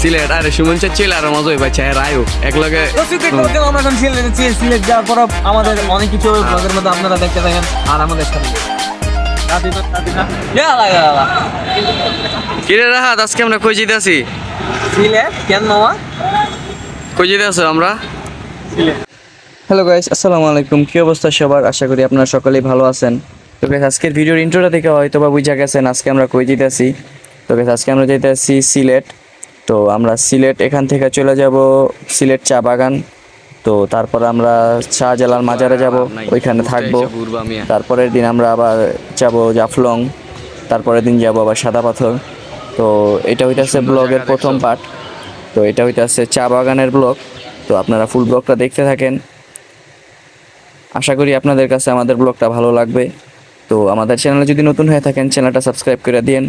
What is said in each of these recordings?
সিলেট আরে সুমন চাচ্ছিল আর মজা হইবা চাই রায়ও এক লগে আমরা এখন সিলেট যাওয়ার পর আমাদের অনেক কিছু ব্লগের মধ্যে আপনারা দেখতে থাকেন আর আমাদের সাথে কিরে রাহাত আজকে আমরা কই যেতে আছি সিলেট কেন মামা কই যেতে আছো আমরা হ্যালো গাইস, আসসালামু আলাইকুম। কি অবস্থা সবার? আশা করি আপনারা সকলেই ভালো আছেন। তো গাইস, আজকের ভিডিওর ইন্ট্রোটা থেকে হয়তো বা বুঝা গেছেন আজকে আমরা কই যেতেছি। তো গাইস, আজকে আমরা যেতেছি সিলেট। তো আমরা সিলেট এখান থেকে চলে যাব সিলেট চা বাগান। তো তারপর আমরা শাহজালাল মাজারে যাব, ওইখানে থাকবো। তারপরের দিন আমরা আবার যাব জাফলং, তারপরের দিন যাব আবার সাদা পাথর। তো এটা হইতাছে ব্লগের প্রথম পার্ট। তো এটা হইতাছে চা বাগানের ব্লগ। তো আপনারা ফুল ব্লগটা দেখতে থাকেন। আশা করি আপনাদের কাছে আমাদের ব্লগটা ভালো লাগবে। তো আমাদের চ্যানেলে যদি নতুন হয়ে থাকেন চ্যানেলটা সাবস্ক্রাইব করে দিন।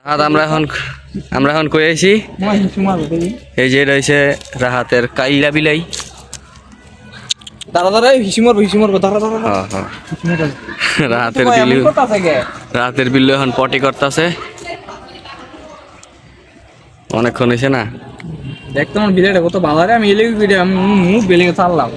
রাহাত আমরা এখন কই আইছি এই যে রয়েছে রাহাতের কাইলা বিলাই। দাঁড়া হিসিমর দাঁড়া হ্যাঁ হ্যাঁ রাহাতের বিল্লু এখন পটি করতেছে অনেকক্ষণ হয়েছে না দেখতে আমার বিলেটা কত ভালো রে আমি এলে আমি মুখ বেলে চাললাম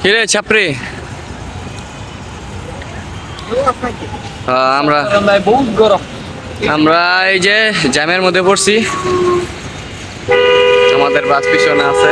কিরে ছাপরি বহুত গরম আমরা এই যে জ্যামের মধ্যে পড়ছি আমাদের বাস পিছনে আছে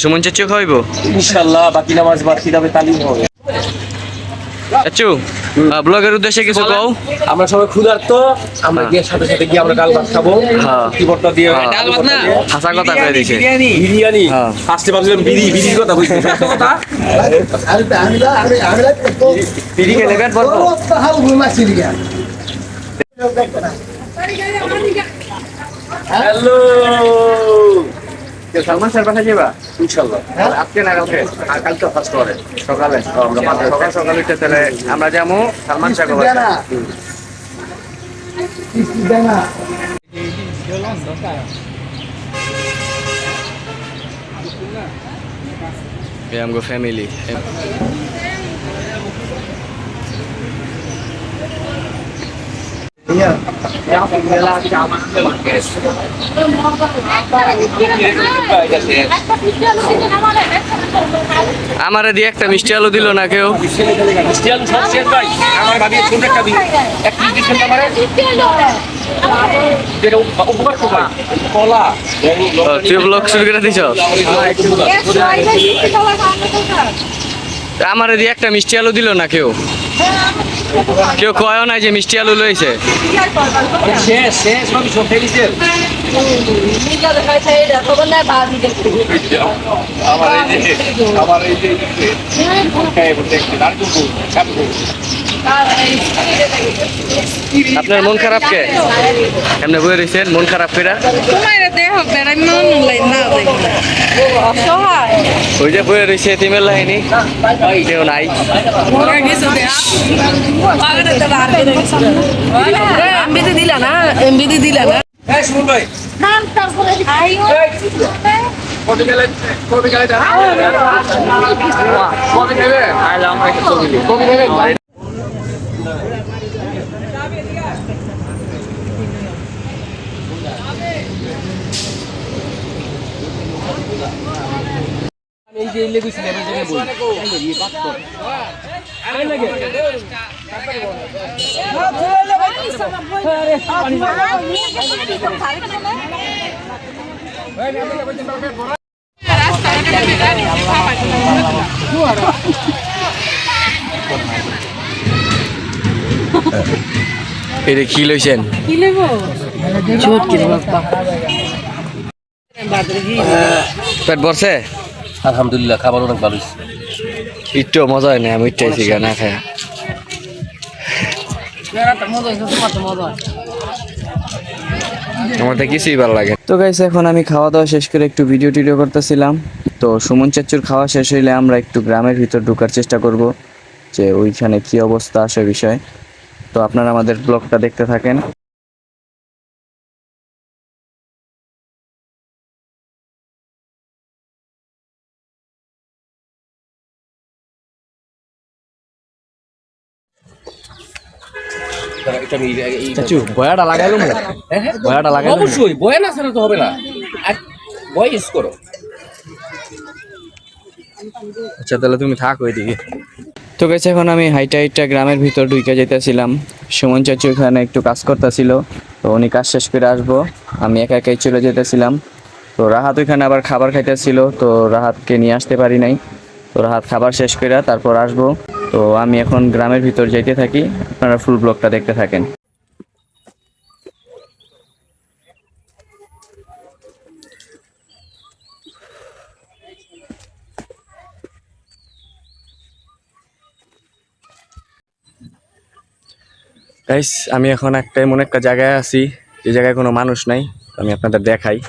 সুমন চাচু খাইব ইনশাআল্লাহ বাকি নামাজ বাদ কিতাবে তালিম হবে চাচু ব্লগের উদ্দেশ্যে কিছু কও আমরা সবাই ক্ষুধার্ত আমরা গিয়ে সাথে সাথে গিয়ে আমরা ডাল ভাত খাবো কি বর্তা দিয়ে ডাল ভাত না হাসা কথা কয়ে দিছে বিরিয়ানি ফার্স্টে ভাবছিলাম বিরির কথা বুঝতে কথা বিরি খেলে পেট ভরবো হ্যালো সালমান স্যার পাশে যাবা ইনশাআল্লাহ আজকে না কালকে কালকে ফার্স্ট করে সকালে আমরা সকালে উঠে তাহলে আমরা যাবো সালমান স্যার আমগো ফ্যামিলি আমারে দিয়ে একটা মিষ্টি আলু দিল না কেউ তুই ব্লগ শুরু করে দিছ আমারে দিয়ে একটা মিষ্টি আলু দিল না কেউ কেউ কয়ও নাই যে মিষ্টি আলু লইছে আপনার মন খারাপ কে এমনি বই রয়েছেন মন খারাপ করে ওই যে বই রয়েছে তিমের লাইনি কেউ নাই দিলা না এটা কি লইছেন? কি নেব ছোট কি বাবা পেট ভরছে? আলহামদুলিল্লাহ, খাবার অনেক ভালো হয়েছে। একটু মজা হয় না, আমি উঠতেছি না খায়। আমার তো কিছুই ভালো লাগে। তো গাইস এখন আমি খাওয়া দাওয়া শেষ করে একটু ভিডিও টিডিও করতেছিলাম। তো সুমন চাচুর খাওয়া শেষ হইলে আমরা একটু গ্রামের ভিতর ঢোকার চেষ্টা করব, যে ওইখানে কি অবস্থা আসে বিষয়। তো আপনারা আমাদের ব্লগটা দেখতে থাকেন। চাচু বয়াটা লাগাইলো না? বয়াটা লাগাইলো না? অবশ্যই বয় না ছাড়া তো হবে না, বয় ইউজ করো। আচ্ছা তাহলে তুমি থাকো ওইদিকে। তো গেছে এখন আমি হাইটা হাইটা গ্রামের ভিতর ঢুকে যেতেছিলাম। সুমন চাচু এখানে একটু কাজ করতেছিল, তো উনি কাজ শেষ করে আসবো, আমি একা একাই চলে যেতেছিলাম। তো রাহাত ওইখানে আবার খাবার খাইতেছিল, তো রাহাতকে নিয়ে আসতে পারি নাই। তো রাহাত খাবার শেষ করে তারপর আসবো। তো আমি এখন গ্রামের ভিতর যাইতে থাকি, আপনারা ফুল ব্লগটা দেখতে থাকেন। গাইস আমি এখন এমন একটা জায়গায় আছি যে জায়গায় কোনো মানুষ নাই, আমি আপনাদের দেখাই।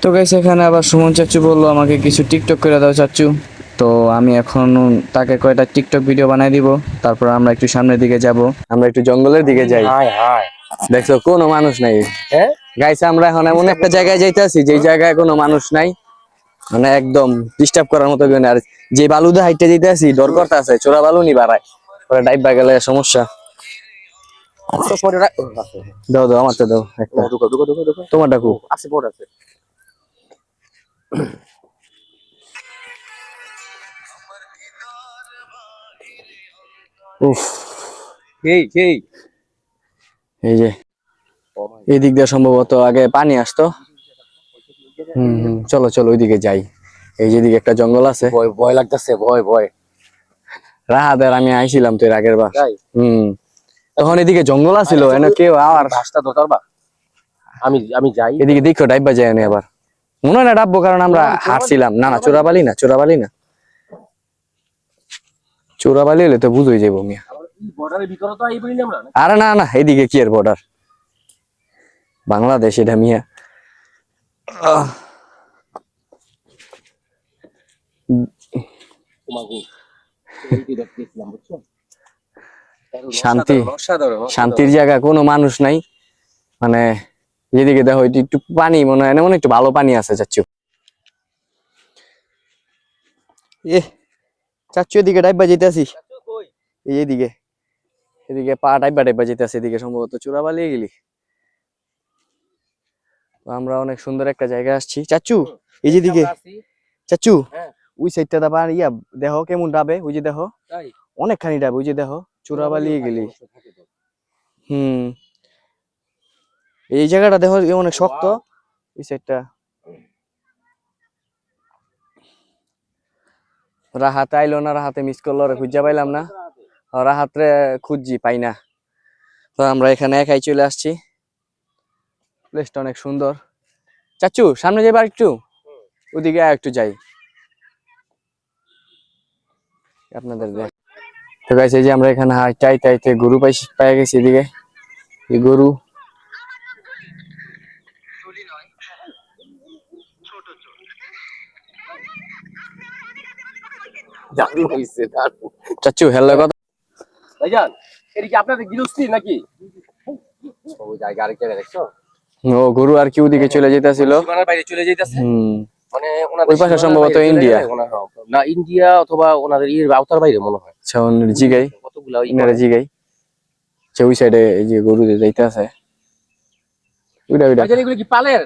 তো গাইস এখানে আবার সুমন চাচু বললো আমাকে কিছু টিকটক করে দাও চাচু। তো আমি এখন তাকে কয়টা টিকটক ভিডিও বানাই দিব, তারপর আমরা একটু সামনের দিকে যাব। আমরা একটু জঙ্গলের দিকে যাই। দেখছো কোনো মানুষ নাই। গাইস আমরা এখন এমন একটা জায়গায় যাইতেছি যে জায়গায় কোনো মানুষ নাই, মানে একদম ডিস্টার্ব করার মতো কেউ নেই। আর যে বালুদা হাইটে যেতেছি ডর করতে আছে, চোরা বালু নি বাড়ায়, পরে ডাইব বা গেলে সমস্যা। দাও দাও আমারটা দাও একটা। তোমারটা খুব আছে, বোর্ড আছে। উফ, এই এই যে এই দিক দিয়ে সম্ভবত আগে পানি আসতো। চলো চলো ওইদিকে যাই। এই যে দিকে একটা জঙ্গল আছে। ভয় ভয় লাগতেছে, ভয়। রাহাদের আমি আইছিলাম তো এর আগের বার। তাই? তখন এদিকে জঙ্গল আছিল, এনে কেউ আর ঘাসটা দরকার বা আমি যাই। এদিকে দেখো ডাইবা যায় না আবার, মনে হয় না ডাববো, কারণ আমরা হারছিলাম। না না চোরাবালি না, চোরাবালি না, চোরাবালি হলে তো বুঝই যাবো মিয়া। বর্ডারের ভিতরে তো এই বলি আমরা। আরে না না, এদিকে কি এর বর্ডার, বাংলাদেশ এটা মিয়া। শান্তি, শান্তির জায়গা, কোনো মানুষ নাই। মানে যেদিকে দেখো একটু পানি, মনে হয় এমন একটু ভালো পানি আছে চাচ্ছু। এ চাচ্ছু এদিকে ডাইবা যেতেছি, এই এদিকে এদিকে পা ডাইবা যেতেছে, এদিকে সম্ভবত চোরাবালি গেলি। আমরা অনেক সুন্দর একটা জায়গায় আসছি চাচ্ছু। এই যে দিকে চাচ্ছু, ওই সাইডটা দাবা ইয়া দেখো কেমন ডাবে, ওই যে দেখো অনেকখানি ডাবে, ওই যে দেখো চোরাবালি গেলি। এই জায়গাটা দেখো অনেক শক্ত, ওই সাইডটা। রাহাত আইলো না, রাহাতে মিস করলো, খুঁজা পাইলাম না, রাহাতরে খুঁজছি পাই না। তো আমরা এখানে একাই চলে আসছি, প্লেসটা অনেক সুন্দর। চাচ্ছু সামনে যাইবার একটু, ওদিকে একটু যাই আপনাদের দেখ। তো গাইস এই যে আমরা এখানে হাইতে গরু পাই গেছি, এদিকে এই গরু। দারুণ হইছে, দারুণ। চাচু হেল্লা কথা। ভাইজান, এটা কি আপনাদের গৃহস্থী নাকি? ওই জায়গা আরেক জায়গায় দেখছো? ও গরু আর কি ওদিকে চলে যেতেছিল। সীমানার বাইরে চলে যাইতেছে। মানে ওনাদের ওই পাশে সীমানার সম্ভবত বাইরে চলে ইন্ডিয়া। গেলে না ইন্ডিয়া অথবা ওনাদের আওতার বাইরে মনে হয়। আচ্ছা জিগাই কতগুলা ইনারা জিগাই। আচ্ছা ওই সাইডে এই যে গরু যাইতে আছে ওইটা ওইটা। ভাইজান, এগুলো কি পালের?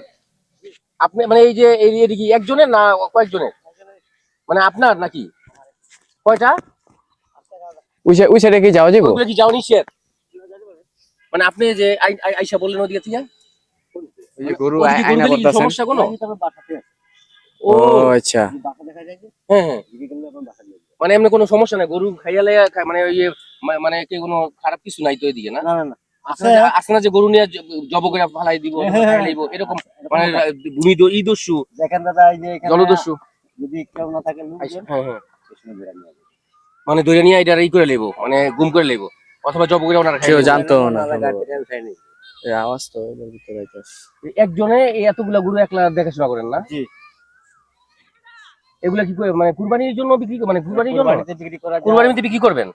আপনি মানে এই যে এটা কি একজনের না কয়েকজনের? মানে আপনার নাকি? কয়টা? ওই সাইডে কি যাওয়া যাবো? ওইগুলো কি যাও নিষেধ? মানে আপনি যে আইসা বললেন ওদিকে থেকে ওই যে গরু ওদিকে আয়না গরু দিলে কি করতেছেন। সমস্যা কোনো? ও আচ্ছা হ্যাঁ হ্যাঁ, মানে এমনি কোনো সমস্যা নাই, গরু খাইয়ালে মানে ওই মানে কি কোনো খারাপ কিছু নাই তো এদিকে না? আছে না যে গরু নিয়ে জব করে ফালাই দিব খাই লইব এরকম, মানে ভূমি ই দস্যু দেখেন দাদা, এই যে এখানে জলদস্যু। যদি কেউ না থাকে লোকজন, হ্যাঁ হ্যাঁ, পেছনে বেড়া নিয়ে যাবে। মানে ধরে নিয়ে এটা ই করে লইব, মানে গুম করে লইব অথবা জব করে ওনারা খাই কেউ লইবো। জানতো না। গাড়িতে তেল খায় নি। এই আওয়াজ তো এর ভিতরে আইতাছে। একজনে এই এতগুলা গরু একলা দেখাশোনা করেন না? জি। এগুলা কি করে মানে কুরবানির জন্য বিক্রি মানে কুরবানির জন্য কুরবানিতে বিক্রি করা যায়, কুরবানিতে বিক্রি করবেন?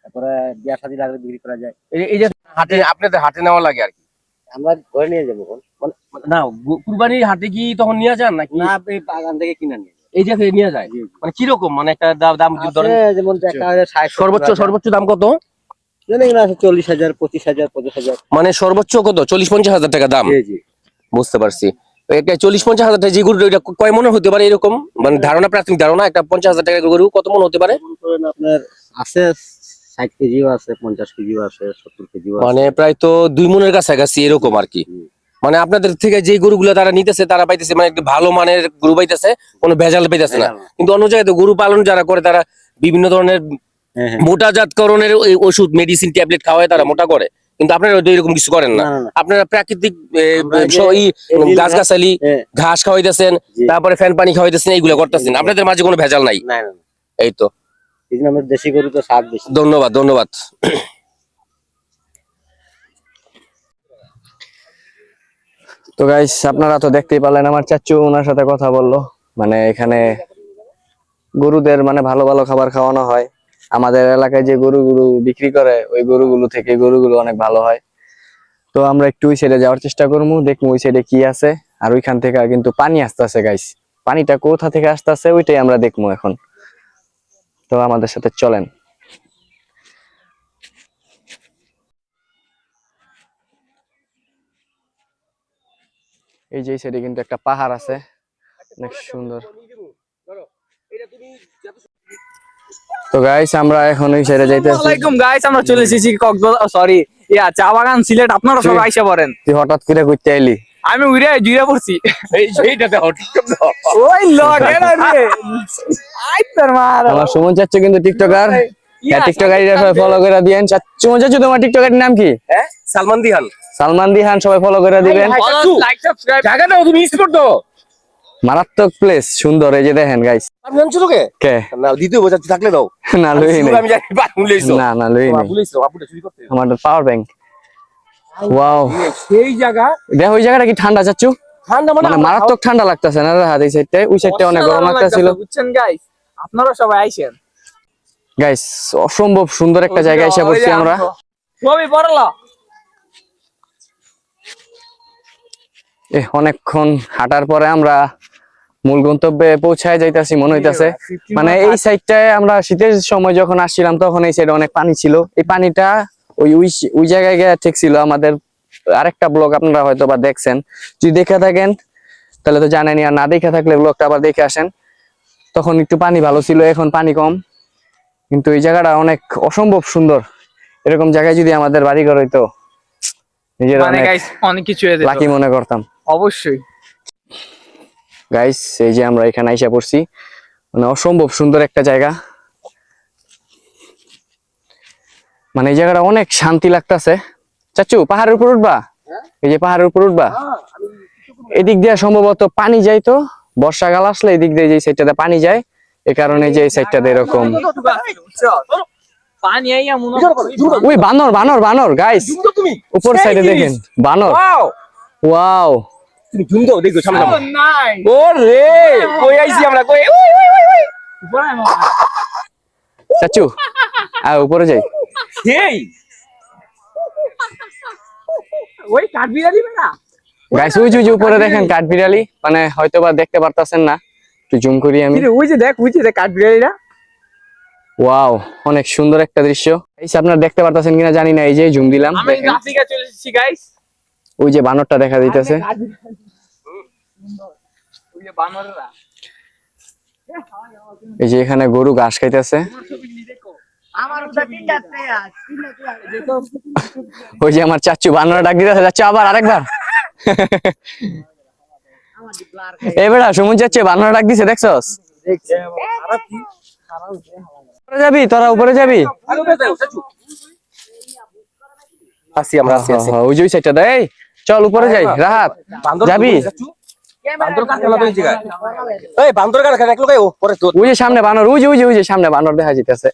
তারপরে বিয়া শাদী লাগলে বিক্রি করা যায়। এই যে হাটে আপনাদের হাটে নেওয়া লাগে আর কি। আমরা ঘরে নিয়ে যাবো কোন? না কুরবানির হাটে কি তখন নিয়ে যান নাকি? না, আপনি বাগান থেকে কিনে নিয়ে যাবেন। এই যে নিয়ে যায় জি। মানে কিরকম, মানে একটা দাম যদি ধরেন আছে যেমন দেখা হয় 60 সর্বোচ্চ দাম কত? এগুলো আছে 40,000, 25,000, 50,000। মানে সর্বোচ্চ কত 40-50 হাজার টাকা দাম? জি জি। বুঝতে পারছি। তো এটা 40-50 হাজার টাকা যে গরু, এটা কয় মনে হতে পারে এরকম, মানে ধারণা, প্রাথমিক ধারণা একটা 50,000 টাকা গরু কত মনে হতে পারে? মনে করেন আপনার আছে 60 কেজিও আছে, 50 কেজিও আছে, 70 কেজিও আছে। মানে প্রায় তো 2 মনের কাছাকাছি এরকম আর কি। মানে আপনাদের থেকে যে গরুগুলো তারা নিতেছে তারা পাইতেছে মানে একটু ভালো মানের গরু পাইতেছে, কোনো ভেজাল পাইতেছে না। কিন্তু অন্য জায়গায় তো গরু পালন যারা করে তারা বিভিন্ন ধরনের হ্যাঁ হ্যাঁ। মোটাজাতকরণের ওই ওষুধ মেডিসিন ট্যাবলেট খাওয়ায় তারা মোটা করে, কিন্তু আপনারা তো এরকম কিছু করেন না। না, না, না। আপনারা প্রাকৃতিক আমরা যে এলিল গাছগাছালি হ্যাঁ। ঘাস খাওয়াইতেছেন, জি। তারপরে ফ্যান পানি খাওয়াইতেছেন, এইগুলো করতেছেন, আপনাদের মাঝে কোনো ভেজাল নাই। না না না। এই তো, এই জন্য আমাদের দেশি গরু তো স্বাদ বেশি। ধন্যবাদ ধন্যবাদ। তো গাইস আপনারা তো দেখতেই পারলেন আমার চাচু ওনার সাথে কথা বললো। মানে এখানে গরুদের মানে ভালো ভালো খাবার খাওয়ানো হয়। আমাদের এলাকায় যে গরুগুলো বিক্রি করে ওই গরুগুলো থেকে গরুগুলো অনেক ভালো হয়। তো আমরা একটু ওই সাইডে যাওয়ার চেষ্টা করবো, দেখবো ওই সাইডে কি আছে। আর ওইখান থেকে কিন্তু পানি আসতেছে গাইস, পানিটা কোথা থেকে আসতেছে ওইটাই আমরা দেখবো এখন। তো আমাদের সাথে চলেন। এই যে এই সাইডে কিন্তু একটা পাহাড় আছে, অনেক সুন্দর। তো গাইস আমরা এখন ওই সাইডে যাইতেছি। আসসালামাইকুম গাইস, আমরা চলে এসেছি কক্সবাজার, সরি চা বাগান সিলেট। আপনারা সবাই আইসা পড়েন। তুই হঠাৎ করে কইতে আইলি? আমি উড়ে জুড়ে পড়ছি এইটাতে ওই লগে রে আই তোর মার আমার সুমন চাচ্চু কিন্তু টিকটকার। টিকটকারীরা সবাই ফলো করে দিয়েন। সুমন চাচ্চু তোমার টিকটকারের নাম কি? সালমান দিহান। সালমান দিহান, সবাই ফলো করে দিবেন। Like subscribe. জায়গা দাও, তুমি স্পোর্ট দাও। মারাত্মক প্লেস, সুন্দর। এই যে দেখেন গাইস। আমি জানছো তোকে কে না দ্বিতীয় বোঝাচ্ছি থাকলে দাও। না লই নাই, আমি জানি ভুলেইছো। না না লই নাই। ভুলেইছো, আপুটা চুরি করতে। আমার পাওয়ার ব্যাংক। ওয়াও, সেই জায়গা দেখো ওই জায়গাটা কি ঠান্ডা চাচ্চু? ঠান্ডা মানে মানে মারাত্মক ঠান্ডা লাগতেছে না হাত এই সাইডটায়, ওই সাইডটা অনেক গরম লাগতেছিল। বুঝছেন গাইস, আপনারা সবাই আইছেন গাইস অসম্ভব সুন্দর একটা জায়গায় এসে পড়ছি আমরা। সবই পড়লা অনেকক্ষণ হাঁটার পরে আমরা মূল গন্তব্যে পৌঁছায় যাইতাছি মনে হইতাছে। মানে এই সাইডটায় আমরা শীতের সময় যখন আসছিলাম তখন এই সাইডে অনেক পানি ছিল। এই পানিটা ওই জায়গায় গিয়ে ঠেকছিল। আমাদের আরেকটা ব্লগ আপনারা হয়তো বা দেখছেন, যদি দেখে থাকেন তাহলে তো জানেনই, আর না দেখে থাকলে ব্লগটা আবার দেখে আসেন। তখন একটু পানি ভালো ছিল, এখন পানি কম। কিন্তু এই জায়গাটা অনেক অসম্ভব সুন্দর। এরকম জায়গায় যদি আমাদের বাড়ি ঘর হইতো নিজের মানে গাইস অনেক কিছু হয়ে যেত লাকি মনে করতাম। অবশ্যই গাইস এই যে আমরা এখানে আইসা পড়ছি, মানে অসম্ভব সুন্দর একটা জায়গা। মানে এই জায়গাটা অনেক শান্তি লাগতেছে। চাচু পাহাড়ের উপর উঠবা? এই যে পাহাড়ের উপর উঠবা, এদিক দিয়ে সম্ভবত পানি যায়। তো বর্ষাকাল আসলে এদিক দিয়ে যে সাইডটাতে পানি যায়, এই কারণে যে এই সাইডটাতে এরকম পানি আইয়া মনে ওই বানর বানর বানর গাইস, উপর সাইডে দেখেন বানর। ওয়াও তুমি ঝুম দাও দেখো সামনে ও রে কই আইছি আমরা কই চাচু উপরে যাই। সেই ওই কাঠবিড়ালি না গাইস ওই যে উপরে দেখেন কাঠবিড়ালি, মানে হয়তো বা দেখতে পারতাছেন না, একটু জুম করি আমি। ওই যে কাঠবিড়ালিটা। ওয়াও, অনেক সুন্দর একটা দৃশ্য। এই আপনারা দেখতে পারতাছেন কিনা জানি না, এই যে জুম দিলাম, আমি দেখেন আফ্রিকা চলে এসেছি গাইস। ওই যে বানরটা দেখা যাইতেছে। ওই যে বানররা এই যে এখানে গরু ঘাস খাইতেছে। ওই যে আমার চাচু বানর ডাক দিতেছে, চাচু আবার আরেকবার। এই বেটা সুমন চাচু বানর ডাক দিছে, দেখছস? উপরে যাবি তোরা, উপরে যাবি? আসি আমরা আসি আসি ওই যে ওই সাইডটা দেয়, চল উপরে যাই। রাহাত যাবি? বান্দর কারখানা তো এই জায়গায়। এই বান্দর কারখানা এক লোকাই ও পরে তো ওই যে সামনে বানর, ওই যে সামনে বানর দেখা যাইতেছে।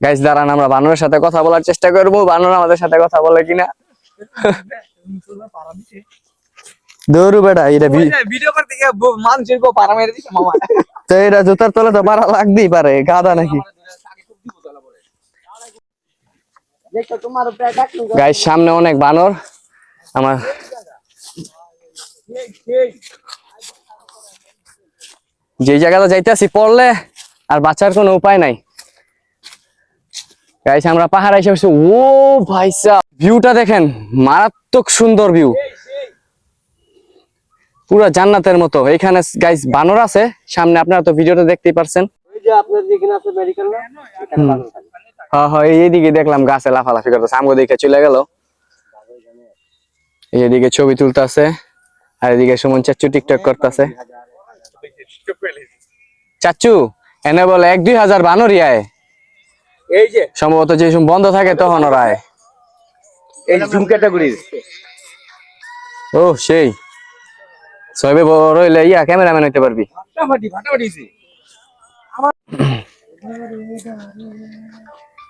গাইস দাঁড়ান, আমরা বানরের সাথে কথা বলার চেষ্টা করবো, বানর আমাদের সাথে কথা বলে কিনা। দৌড়ু বেটা, এটা ভিডিও করতে গিয়ে মানুষের কো পারা মেরে দিছে মামা। তো এটা জুতার তলে তো পারা লাগতেই পারে, গাদা নাকি। গাইস সামনে অনেক বানর। আমার যে জায়গাটা যাইতেছি পড়লে আর বাঁচার কোনো উপায় নাই। গাইস আমরা পাহাড়ে এসে বসে, ও ভাই সাহেব ভিউটা দেখেন, মারাত্মক সুন্দর ভিউ, পুরো জান্নাতের মতো। এখানে গাইস বানর আছে সামনে, আপনারা তো ভিডিওতে দেখতেই পারছেন। ওই যে আপনার যেখানে আছে মেডিকেল না, এখানে বানর থাকে। হ্যাঁ হ্যাঁ, এইদিকে দেখলাম গাছে লাফালাফি করতেছে, আমগো দেখে চলে গেল। এইদিকে ছবি তুলতেছে, আর এদিকে সুমন চাচু টিকটক করতেছে। চাচু এনে বলে 1-2 হাজার বানরই আয়, এই যে সম্ভবত যে সময় বন্ধ থাকে তখন ওরা আয়। এই জুম ক্যাটাগরির ও সেই সবে বড় হইলে ক্যামেরাম্যান হইতে পারবি। ফাটাফাটি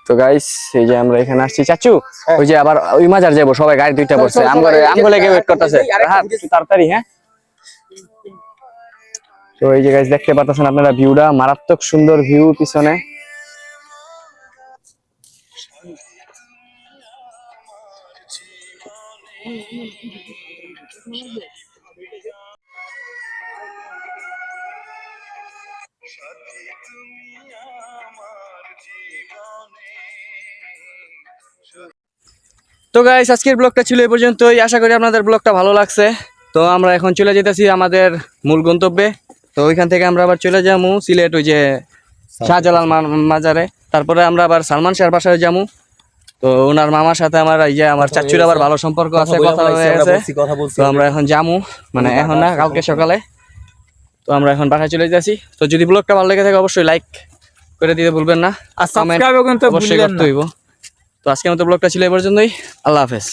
তো গাইস এই যে আমরা এখানে আসছি, চাচু ওই যে আবার ওই মাজার যাবো, সবাই গাড়ি দুইটা বসছে, আমগরে ওয়েট করতেছে। তাড়াতাড়ি হ্যাঁ। তো এই যে গাইস দেখতে পাচ্ছেন আপনারা ভিউটা, মারাত্মক সুন্দর ভিউ পিছনে। তো গাইস আজকের ব্লগটা ছিল এই পর্যন্তই, আশা করি আপনাদের ব্লগটা ভালো লাগছে। তো আমরা এখন চলে যেতেছি আমাদের মূল গন্তব্যে। তো ওইখান থেকে আমরা আবার চলে যাবো সিলেট, ওই যে শাহজালাল মাজারে। তারপরে আমরা আবার সালমান শাহর বাসায় যাবো। তো ওনার মামার সাথে আমার এই যে আমার চাচুর আবার ভালো সম্পর্ক আছে, কথা হয়ে গেছে। তো আমরা এখন যাবো, মানে এখন না, কালকে সকালে। তো আমরা এখন বাসায় চলে যাচ্ছি। তো যদি ব্লগটা ভালো লেগে থাকে অবশ্যই লাইক করে দিতে ভুলবেন না, আর সাবস্ক্রাইব অবশ্যই করতে হইব। তো আজকের মতো ব্লগটা ছিল এই পর্যন্তই, আল্লাহ হাফেজ।